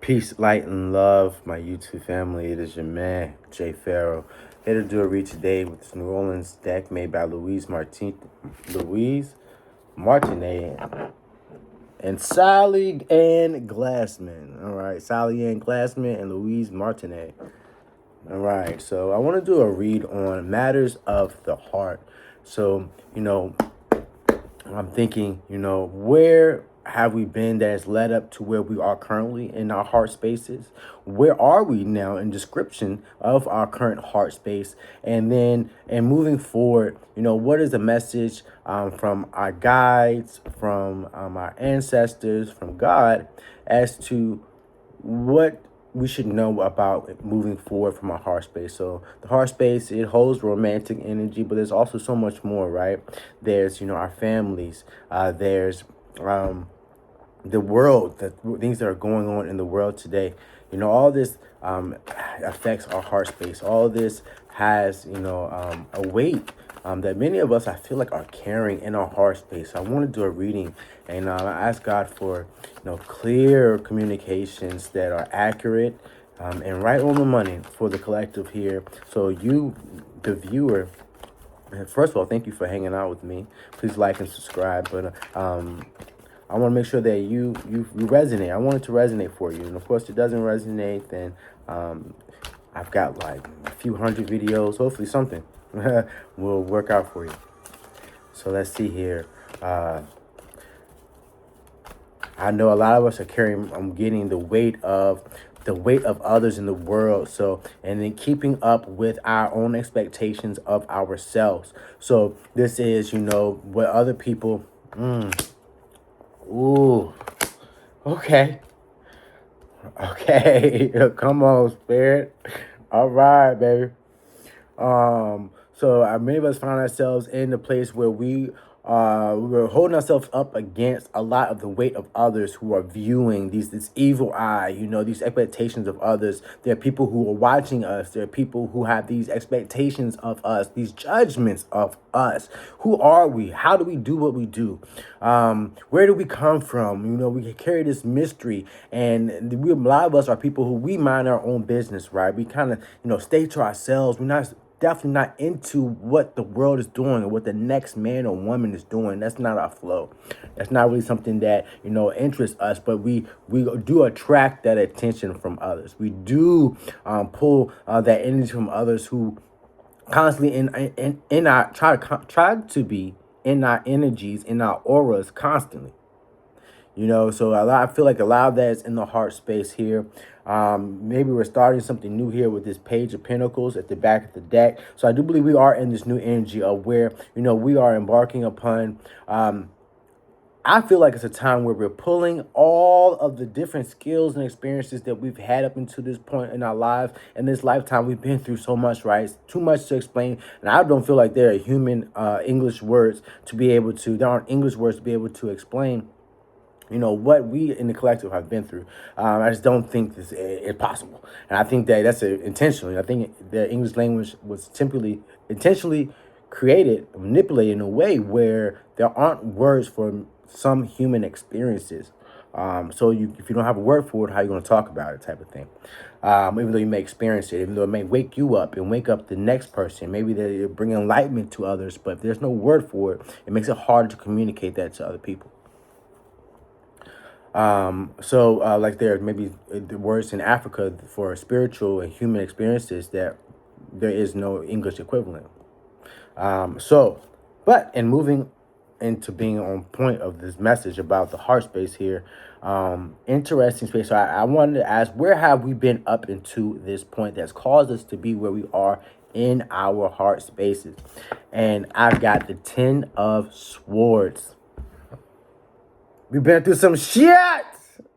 Peace, light, and love, my YouTube family. It is your man, J-Pharaoh. Here to do a read today with this New Orleans deck made by Louise Martinet and Sally Ann Glassman. All right, Sally Ann Glassman and Louise Martinet. All right, so I want to do a read on matters of the heart. So, I'm thinking, where have we been that has led up to where we are currently in our heart spaces? Where are we now in description of our current heart space? And then, and moving forward, what is the message from our guides, from our ancestors, from God, as to what we should know about moving forward from our heart space. So the heart space, it holds romantic energy, but there's also so much more, right? There's, our families. There's the world, the things that are going on in the world today. All this affects our heart space. All this has, a weight that many of us, I feel like, are carrying in our heart space. I want to do a reading and I ask God for, clear communications that are accurate and right on the money for the collective here. So you, the viewer, first of all, thank you for hanging out with me. Please like and subscribe. But I want to make sure that you resonate. I want it to resonate for you. And of course, if it doesn't resonate, then I've got like a few hundred videos. Hopefully something will work out for you. So let's see here. I know a lot of us are carrying, I'm getting the weight of others in the world. So, and then keeping up with our own expectations of ourselves. So this is, what other people, ooh, okay. Okay. Come on, spirit. All right, baby. So many of us find ourselves in the place where we're holding ourselves up against a lot of the weight of others who are viewing this evil eye, these expectations of others. There are people who are watching us. There are people who have these expectations of us, these judgments of us. Who are we? How do we do what we do? Where do we come from? We carry this mystery, and a lot of us are people who we mind our own business, right? We kind of, stay to ourselves. We're definitely not into what the world is doing or what the next man or woman is doing. That's not our flow. That's not really something that, interests us, but we do attract that attention from others. We do pull that energy from others who constantly in our try to be in our energies, in our auras constantly. So I feel like a lot of that is in the heart space here. Maybe we're starting something new here with this Page of Pentacles at the back of the deck. So I do believe we are in this new energy of where, we are embarking upon, I feel like it's a time where we're pulling all of the different skills and experiences that we've had up until this point in our lives. In this lifetime, we've been through so much, right? It's too much to explain. And I don't feel like there are human English words to be able to, there aren't English words to be able to explain what we in the collective have been through. I just don't think this is possible. And I think that that's intentionally. I think the English language was intentionally created, manipulated in a way where there aren't words for some human experiences. So if you don't have a word for it, how are you going to talk about it, type of thing? Even though you may experience it, even though it may wake you up and wake up the next person, maybe they bring enlightenment to others, but if there's no word for it, it makes it hard to communicate that to other people. Like there may be the words in Africa for spiritual and human experiences that there is no English equivalent. But in moving into being on point of this message about the heart space here, interesting space. So I wanted to ask, where have we been up into this point that's caused us to be where we are in our heart spaces? And I've got the 10 of Swords. We've been through some shit.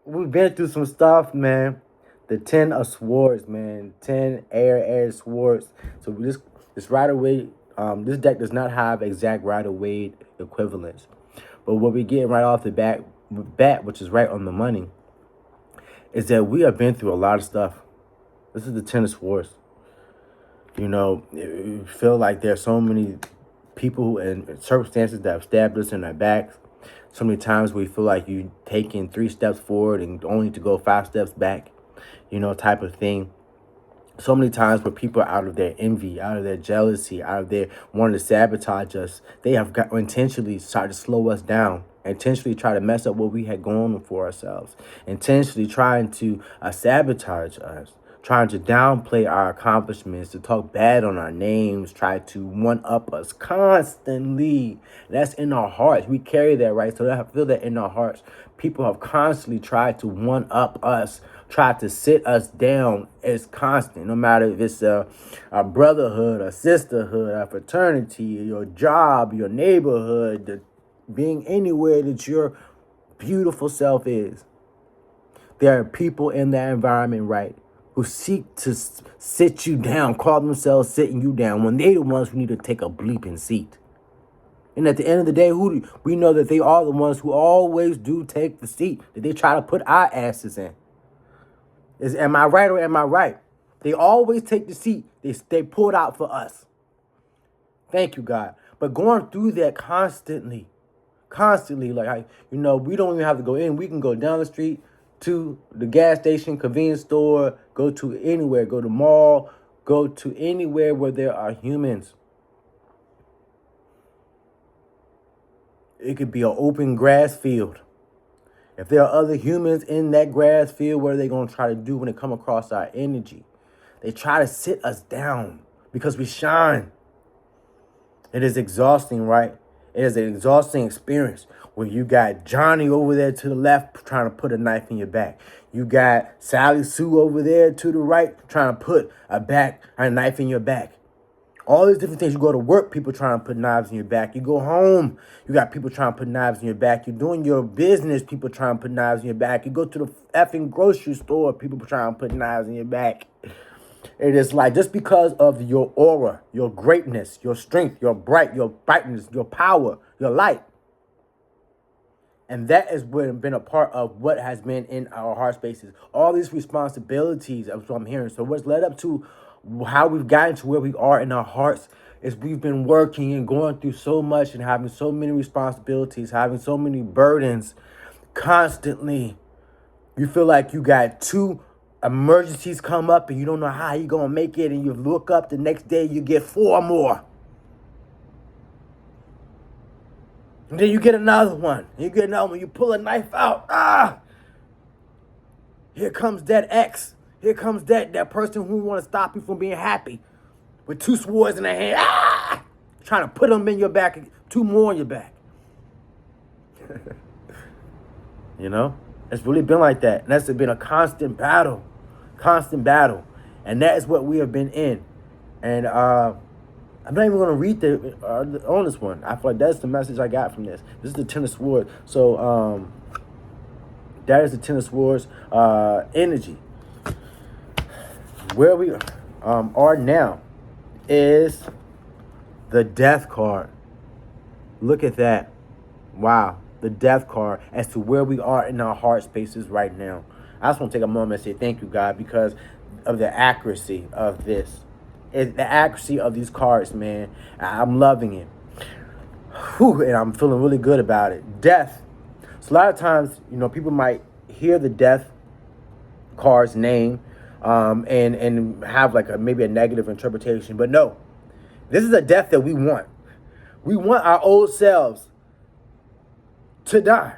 We've been through some stuff, man. The 10 of Swords, man. 10 air swords. So this Rider-Waite, this deck does not have exact Rider-Waite equivalents. But what we get right off the bat, which is right on the money, is that we have been through a lot of stuff. This is the 10 of Swords. You feel like there's so many people and circumstances that have stabbed us in our backs. So many times we feel like you taking 3 steps forward and only to go 5 steps back, type of thing. So many times where people are out of their envy, out of their jealousy, out of their wanting to sabotage us, they have intentionally started to slow us down, intentionally try to mess up what we had going for ourselves, intentionally trying to sabotage us, trying to downplay our accomplishments, to talk bad on our names, try to one-up us constantly. That's in our hearts. We carry that, right? So I feel that in our hearts. People have constantly tried to one-up us, tried to sit us down. It's constant, no matter if it's a brotherhood, a sisterhood, a fraternity, your job, your neighborhood, being anywhere that your beautiful self is. There are people in that environment, right, who seek to sit you down, call themselves sitting you down, when they're the ones who need to take a bleeping seat. And at the end of the day, we know that they are the ones who always do take the seat that they try to put our asses in. Am I right or am I right? They always take the seat they pulled out for us. Thank you, God. But going through that constantly, like, we don't even have to go in. We can go down the street to the gas station, convenience store, go to anywhere, go to mall, go to anywhere where there are humans. It could be an open grass field. If there are other humans in that grass field, what are they going to try to do when they come across our energy? They try to sit us down because we shine. It is exhausting, right? It is an exhausting experience when you got Johnny over there to the left trying to put a knife in your back. You got Sally Sue over there to the right trying to put a knife in your back. All these different things. You go to work, people trying to put knives in your back. You go home, you got people trying to put knives in your back. You're doing your business, people trying to put knives in your back. You go to the effing grocery store, people trying to put knives in your back. It is like, just because of your aura, your greatness, your strength, your brightness, your power, your light. And that has been a part of what has been in our heart spaces. All these responsibilities, that's what I'm hearing. So what's led up to how we've gotten to where we are in our hearts is we've been working and going through so much and having so many responsibilities, having so many burdens constantly. You feel like you got 2 emergencies come up and you don't know how you're going to make it, and you look up the next day, you get 4 more. And then you get another one. You pull a knife out. Here comes that ex. Here comes that person who want to stop you from being happy with 2 swords in their hand. Trying to put them in your back, 2 more in your back. It's really been like that. And that's been a constant battle. And that is what we have been in. And I'm not even going to read on this one. I feel like that's the message I got from this. This is the Ten of Swords. So that is the Ten of Swords energy. Where we are now is the Death card. Look at that. Wow. The Death card as to where we are in our heart spaces right now. I just want to take a moment and say thank you, God, because of the accuracy of this. The accuracy of these cards, man. I'm loving it. And I'm feeling really good about it. Death. So a lot of times, people might hear the Death card's name and have like maybe a negative interpretation. But no, this is a death that we want. We want our old selves to die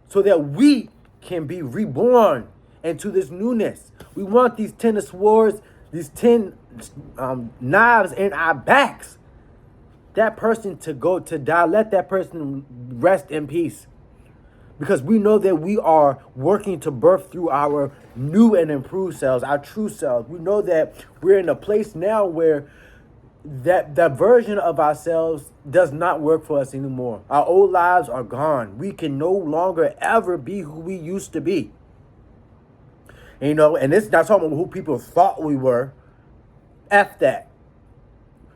so that we can be reborn into this newness. We want these 10 of swords, these 10 knives in our backs. That person to go to die, let that person rest in peace. Because we know that we are working to birth through our new and improved selves, our true selves. We know that we're in a place now where that version of ourselves does not work for us anymore. Our old lives are gone. We can no longer ever be who we used to be. And this is not talking about who people thought we were. F that.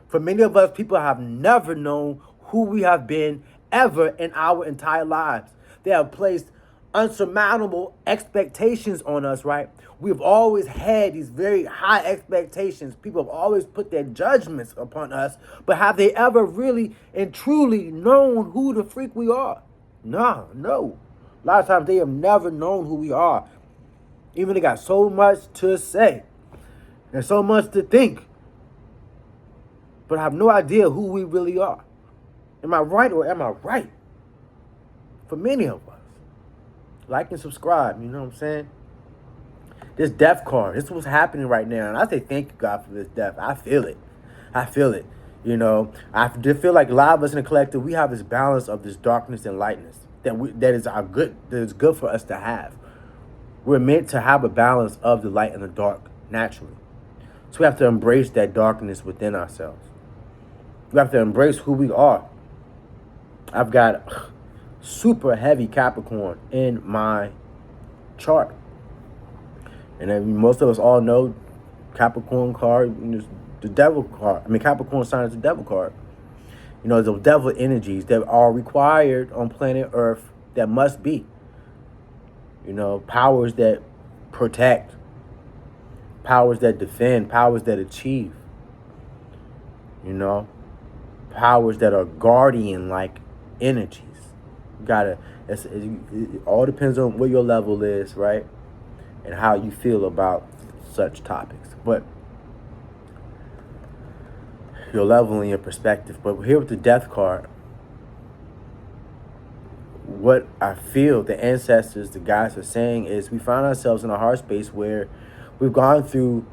For many of us, people have never known who we have been ever in our entire lives. They have placed unsurmountable expectations on us, right? We've always had these very high expectations. People have always put their judgments upon us. But have they ever really and truly known who the freak we are? No. A lot of times they have never known who we are. Even they got so much to say and so much to think, but I have no idea who we really are. Am I right or am I right? For many of us. Like and subscribe, you know what I'm saying? This death card, this is what's happening right now. And I say thank you, God, for this death. I feel it. I feel it. You know, I feel like a lot of us in the collective, we have this balance of this darkness and lightness that is good for us to have. We're meant to have a balance of the light and the dark naturally. So we have to embrace that darkness within ourselves. We have to embrace who we are. I've got super heavy Capricorn in my chart. And then most of us all know Capricorn card, the devil card. I mean, Capricorn sign is the devil card. You know, the devil energies that are required on planet Earth that must be. You know, powers that protect, powers that defend, powers that achieve. You know, powers that are guardian-like energies. You gotta, it all depends on what your level is, right? And how you feel about such topics. But your level and your perspective. But here with the death card, what I feel the ancestors, the guys are saying is we find ourselves in a hard space where we've gone through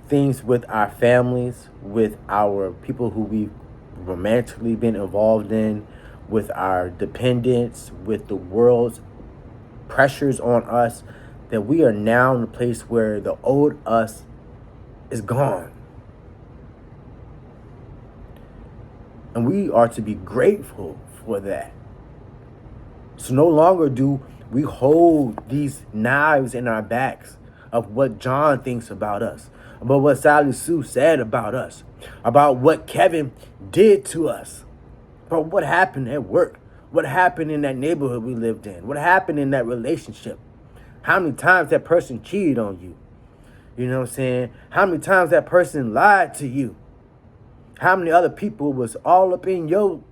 things with our families, with our people who we've romantically been involved in, with our dependents, with the world's pressures on us, that we are now in a place where the old us is gone. And we are to be grateful for that. So no longer do we hold these knives in our backs of what John thinks about us, about what Sally Sue said about us, about what Kevin did to us, about what happened at work, what happened in that neighborhood we lived in, what happened in that relationship, how many times that person cheated on you, you know what I'm saying? How many times that person lied to you, how many other people was all up in your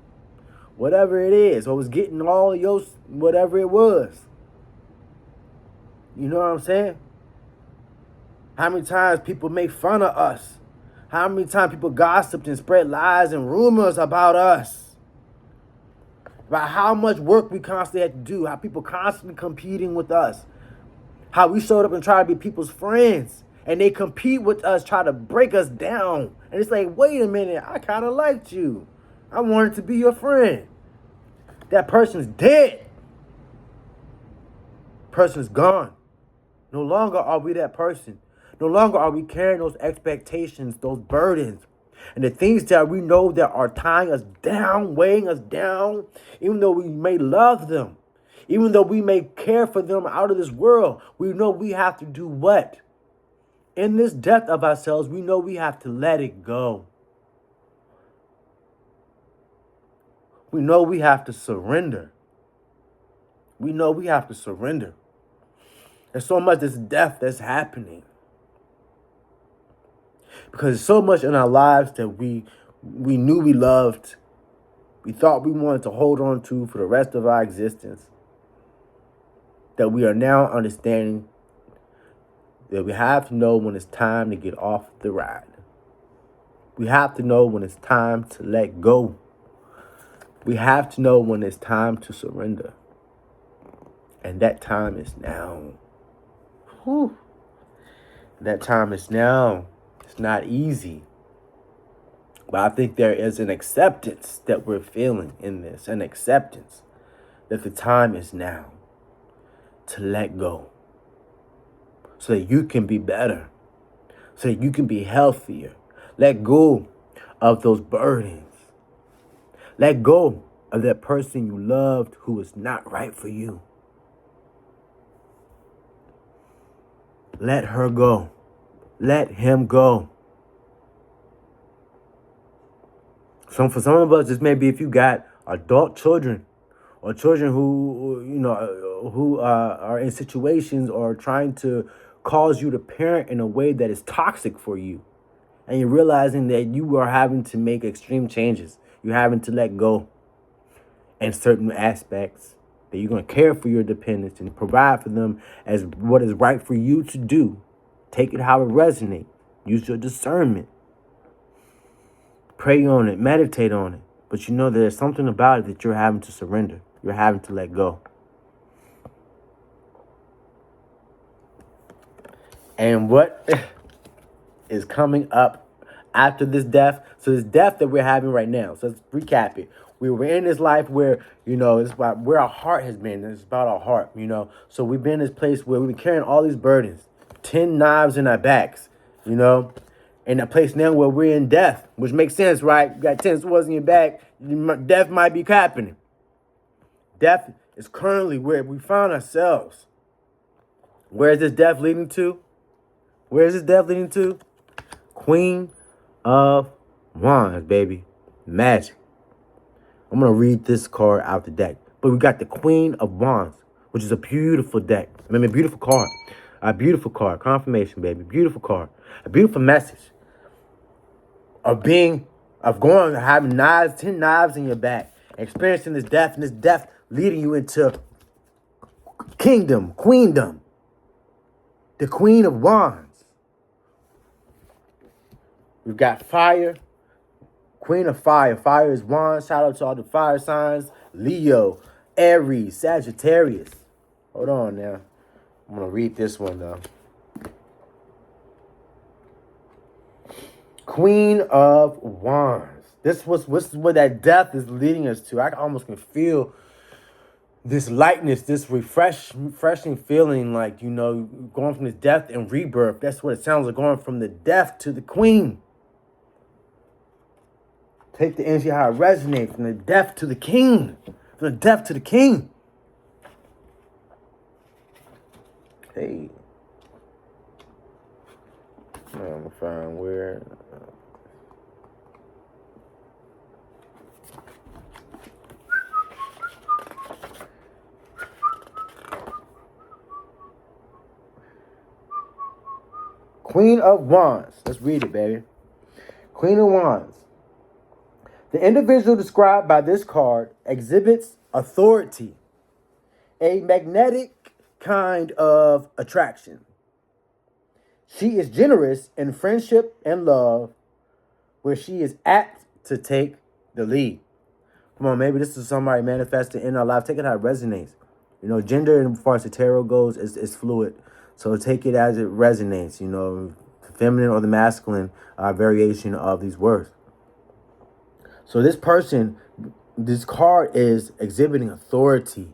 whatever it is, or was getting all of your whatever it was. You know what I'm saying? How many times people make fun of us? How many times people gossiped and spread lies and rumors about us? About how much work we constantly had to do, how people constantly competing with us. How we showed up and tried to be people's friends, and they compete with us, try to break us down. And it's like, wait a minute, I kind of liked you. I wanted to be your friend. That person's dead. Person's gone. No longer are we that person. No longer are we carrying those expectations, those burdens, and the things that we know that are tying us down, weighing us down, even though we may love them, even though we may care for them out of this world, we know we have to do what? In this death of ourselves, we know we have to let it go. We know we have to surrender. We know we have to surrender. There's so much this death that's happening. Because there's so much in our lives that we knew we loved. We thought we wanted to hold on to for the rest of our existence. That we are now understanding that we have to know when it's time to get off the ride. We have to know when it's time to let go. We have to know when it's time to surrender. And that time is now. Whew. That time is now. It's not easy. But I think there is an acceptance that we're feeling in this. An acceptance that the time is now to let go. So that you can be better. So that you can be healthier. Let go of those burdens. Let go of that person you loved who is not right for you. Let her go. Let him go. So for some of us, this may be if you got adult children or children who are in situations or trying to cause you to parent in a way that is toxic for you. And you're realizing that you are having to make extreme changes. You're having to let go in certain aspects. that you're going to care for your dependents and provide for them as what is right for you to do. Take it how it resonates. Use your discernment. Pray on it. Meditate on it. But you know there's something about it that you're having to surrender. You're having to let go. And what is coming up after this death? So this death that we're having right now. So let's recap it. We were in this life where, it's about where our heart has been. It's about our heart, So we've been in this place where we've been carrying all these burdens. 10 knives in our backs, In a place now where we're in death, which makes sense, right? You got 10 swords in your back. Death might be happening. Death is currently where we found ourselves. Where is this death leading to? Where is this death leading to? Queen of Wands, baby. Magic. I'm going to read this card out the deck. But we got the Queen of Wands, which is a beautiful deck. I mean, a beautiful card. A beautiful card. Confirmation, baby. Beautiful card. A beautiful message having 10 knives in your back, experiencing this death, and this death leading you into queendom. The Queen of Wands. We've got fire. Queen of Fire. Fire is Wands. Shout out to all the fire signs. Leo, Aries, Sagittarius. Hold on now. I'm going to read this one, though. Queen of Wands. This is what that death is leading us to. I almost can feel this lightness, this refreshing feeling like, going from this death and rebirth. That's what it sounds like, going from the death to the queen. Take the energy how it resonates, from the death to the king. From the death to the king. Hey. I'm going to find where... Queen of Wands. Let's read it, baby. Queen of Wands. The individual described by this card exhibits authority, a magnetic kind of attraction. She is generous in friendship and love, where she is apt to take the lead. Come on, maybe this is somebody manifesting in our life. Take it how it resonates. Gender, as far as the tarot goes, is fluid. So take it as it resonates, the feminine or the masculine variation of these words. So this card is exhibiting authority.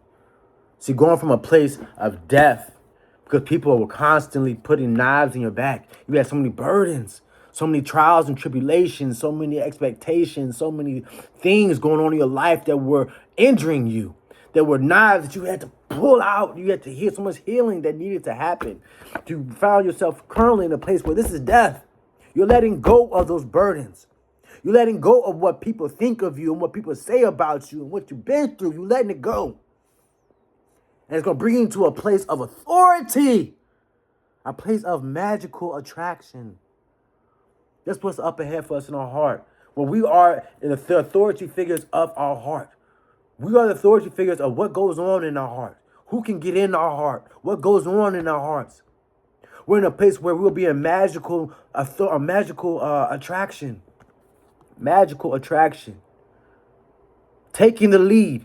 See, going from a place of death, because people were constantly putting knives in your back. You had so many burdens, so many trials and tribulations, so many expectations, so many things going on in your life that were injuring you. There were knives that you had to pull out. You had to heal so much healing that needed to happen. You found yourself currently in a place where this is death. You're letting go of those burdens. You're letting go of what people think of you and what people say about you and what you've been through. You're letting it go. And it's going to bring you to a place of authority. A place of magical attraction. That's what's up ahead for us in our heart. Where we are in the authority figures of our heart. We are the authority figures of what goes on in our heart. Who can get in our heart? What goes on in our hearts? We're in a place where we'll be a magical attraction. Magical attraction. Taking the lead.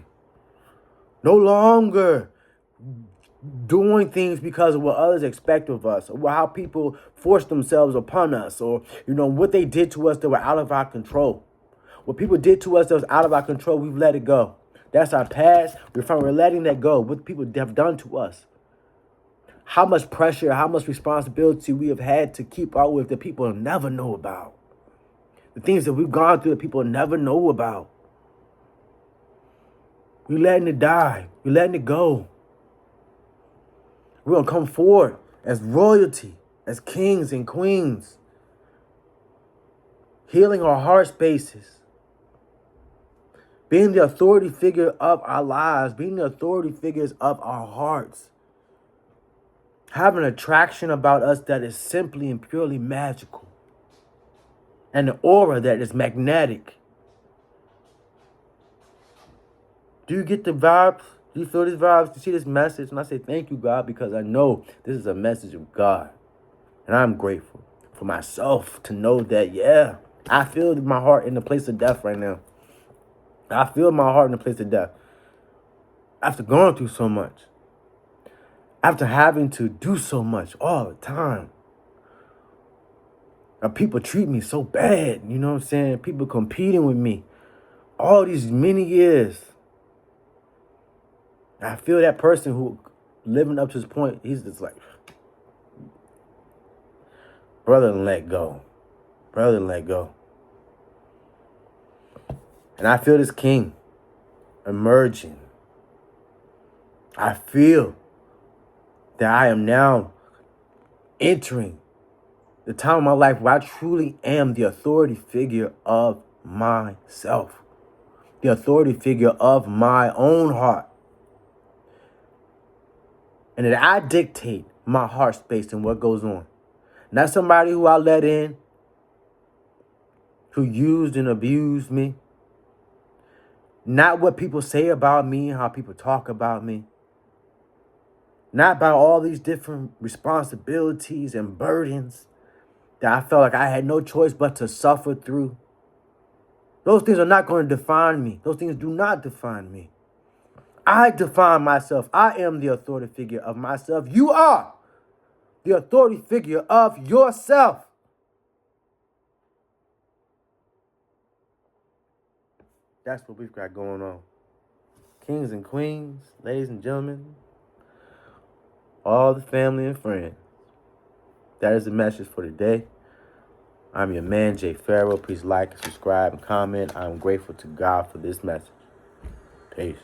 No longer doing things because of what others expect of us, or how people force themselves upon us, or what they did to us that were out of our control. What people did to us that was out of our control, we've let it go. That's our past. We're letting that go. What people have done to us. How much pressure, how much responsibility we have had to keep up with that people never know about. The things that we've gone through that people never know about. We're letting it die. We're letting it go. We're going to come forward as royalty, as kings and queens. Healing our heart spaces. Being the authority figure of our lives. Being the authority figures of our hearts. Have an attraction about us that is simply and purely magical. And an aura that is magnetic. Do you get the vibes? You feel these vibes? You see this message? And I say thank you, God, because I know this is a message of God. And I'm grateful for myself to know that, yeah, I feel my heart in the place of death right now. I feel my heart in the place of death. After going through so much. After having to do so much all the time. And people treat me so bad, you know what I'm saying? People competing with me all these many years. I feel that person who living up to this point, he's just like, brother, let go. Brother, let go. And I feel this king emerging. I feel that I am now entering the time of my life where I truly am the authority figure of myself. The authority figure of my own heart. And that I dictate my heart space and what goes on. Not somebody who I let in, who used and abused me. Not what people say about me, how people talk about me. Not about all these different responsibilities and burdens that I felt like I had no choice but to suffer through. Those things are not going to define me. Those things do not define me. I define myself. I am the authority figure of myself. You are the authority figure of yourself. That's what we've got going on. Kings and queens, ladies and gentlemen, all the family and friends. That is the message for today. I'm your man, J-Pharaoh. Please like, subscribe, and comment. I'm grateful to God for this message. Peace.